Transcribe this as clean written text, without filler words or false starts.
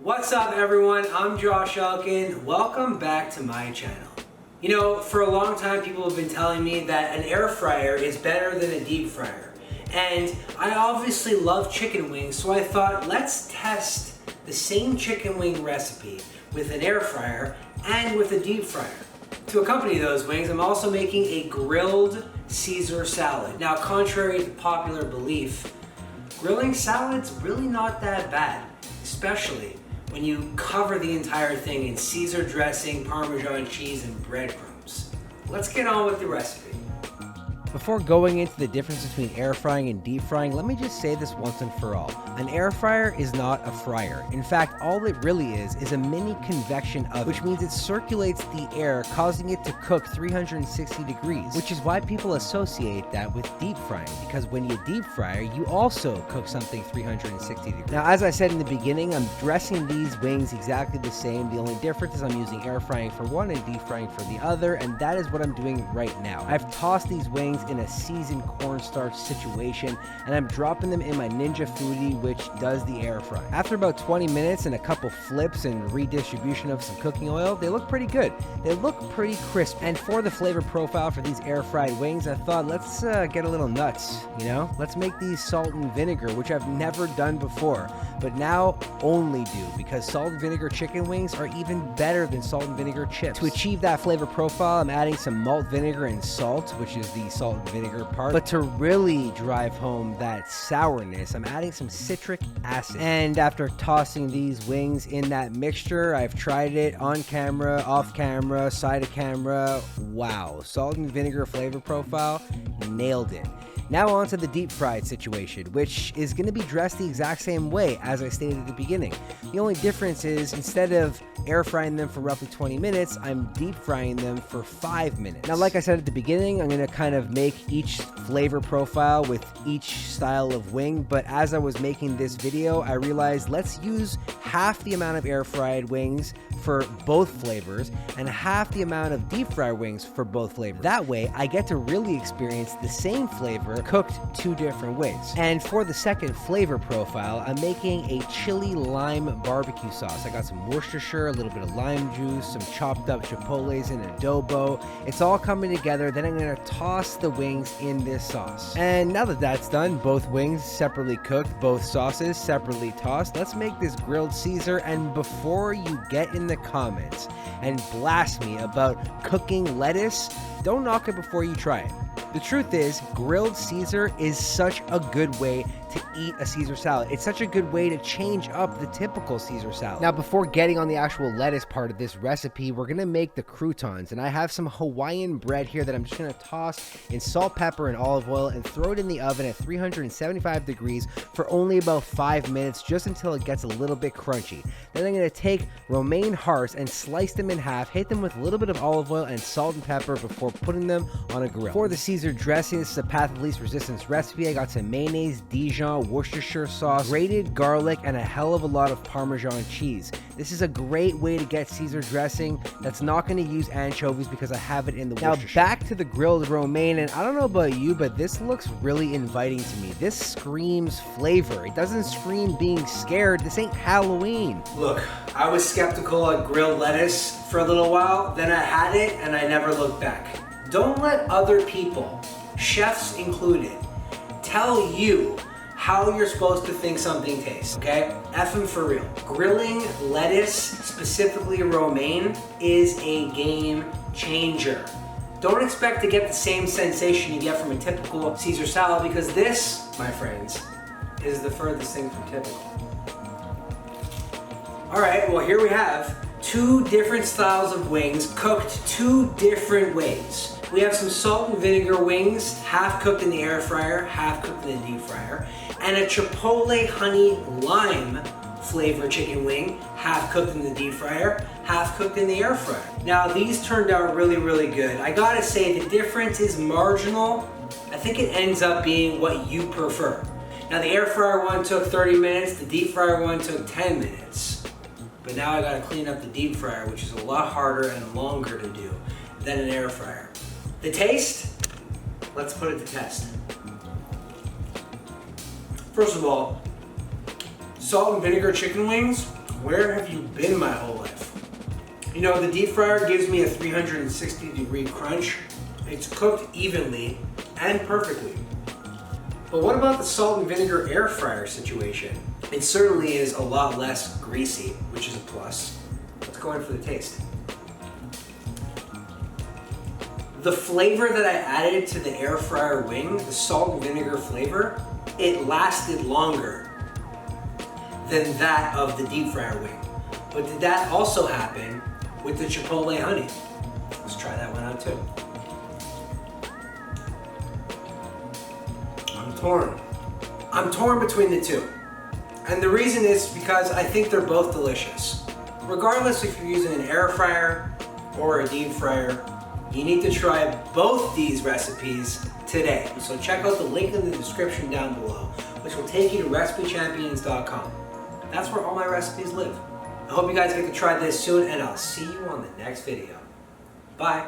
What's up everyone, I'm Josh Elkin. Welcome back to my channel. You know, for a long time people have been telling me that an air fryer is better than a deep fryer. And I obviously love chicken wings, so I thought let's test the same chicken wing recipe with an air fryer and with a deep fryer. To accompany those wings, I'm also making a grilled Caesar salad. Now, contrary to popular belief, grilling salad's really not that bad, especially when you cover the entire thing in Caesar dressing, Parmesan cheese, and breadcrumbs. Let's get on with the recipe. Before going into the difference between air frying and deep frying, let me just say this once and for all. An air fryer is not a fryer. In fact, all it really is a mini convection oven, which means it circulates the air, causing it to cook 360 degrees, which is why people associate that with deep frying, because when you deep fry, you also cook something 360 degrees. Now, as I said in the beginning, I'm dressing these wings exactly the same. The only difference is I'm using air frying for one and deep frying for the other, and that is what I'm doing right now. I've tossed these wings in a seasoned cornstarch situation, and I'm dropping them in my Ninja Foodie, which does the air fry. After about 20 minutes and a couple flips and redistribution of some cooking oil, they look pretty good. They look pretty crisp. And for the flavor profile for these air fried wings, I thought let's get a little nuts, you know? Let's make these salt and vinegar, which I've never done before, but now only do, because salt and vinegar chicken wings are even better than salt and vinegar chips. To achieve that flavor profile, I'm adding some malt vinegar and salt, which is the salt and vinegar part. But to really drive home that sourness, I'm adding some citric acid. And after tossing these wings in that mixture, I've tried it on camera, off camera, side of camera. Wow, salt and vinegar flavor profile, nailed it. Now on to the deep fried situation, which is going to be dressed the exact same way as I stated at the beginning. The only difference is instead of air frying them for roughly 20 minutes, I'm deep frying them for 5 minutes. Now, like I said at the beginning, I'm going to kind of make each flavor profile with each style of wing, but as I was making this video, I realized let's use half the amount of air fried wings for both flavors and half the amount of deep fried wings for both flavors. That way, I get to really experience the same flavor cooked two different ways. And for the second flavor profile, I'm making a chili lime barbecue sauce. I got some Worcestershire, a little bit of lime juice, some chopped up chipotles and adobo. It's all coming together. Then I'm gonna toss the wings in this sauce. And now that that's done, both wings separately cooked, both sauces separately tossed, let's make this grilled Caesar. And before you get in the comments and blast me about cooking lettuce, don't knock it before you try it. The truth is, grilled Caesar is such a good way to eat a Caesar salad. It's such a good way to change up the typical Caesar salad. Now, before getting on the actual lettuce part of this recipe, we're gonna make the croutons. And I have some Hawaiian bread here that I'm just gonna toss in salt, pepper, and olive oil and throw it in the oven at 375 degrees for only about 5 minutes, just until it gets a little bit crunchy. Then I'm gonna take romaine hearts and slice them in half, hit them with a little bit of olive oil and salt and pepper before putting them on a grill. For the Caesar dressing, this is a path of least resistance recipe. I got some mayonnaise, Dijon, Worcestershire sauce, grated garlic, and a hell of a lot of Parmesan cheese. This is a great way to get Caesar dressing that's not going to use anchovies because I have it in the Worcestershire. Now back to the grilled romaine, and I don't know about you, but this looks really inviting to me. This screams flavor. It doesn't scream being scared. This ain't Halloween. Look, I was skeptical of grilled lettuce for a little while, then I had it and I never looked back. Don't let other people, chefs included, tell you how you're supposed to think something tastes, okay? Effing for real. Grilling lettuce, specifically romaine, is a game changer. Don't expect to get the same sensation you get from a typical Caesar salad, because this, my friends, is the furthest thing from typical. All right, well, here we have two different styles of wings cooked two different ways. We have some salt and vinegar wings, half cooked in the air fryer, half cooked in the deep fryer, and a chipotle honey lime flavor chicken wing, half cooked in the deep fryer, half cooked in the air fryer. Now, these turned out really, really good. I gotta say, the difference is marginal. I think it ends up being what you prefer. Now, the air fryer one took 30 minutes, the deep fryer one took 10 minutes. But now I gotta clean up the deep fryer, which is a lot harder and longer to do than an air fryer. The taste? Let's put it to test. First of all, salt and vinegar chicken wings Where have you been my whole life? You know, the deep fryer gives me a 360-degree crunch. It's cooked evenly and perfectly. But what about the salt and vinegar air fryer situation? It certainly is a lot less greasy, which is a plus. Let's go in for the taste. The flavor that I added to the air fryer wing, the salt and vinegar flavor, it lasted longer than that of the deep fryer wing. But did that also happen with the chipotle honey? Let's try that one out too. I'm torn between the two. And the reason is because I think they're both delicious. Regardless if you're using an air fryer or a deep fryer, you need to try both these recipes today. So check out the link in the description down below, which will take you to RecipeChampions.com. That's where all my recipes live. I hope you guys get to try this soon, and I'll see you on the next video. Bye.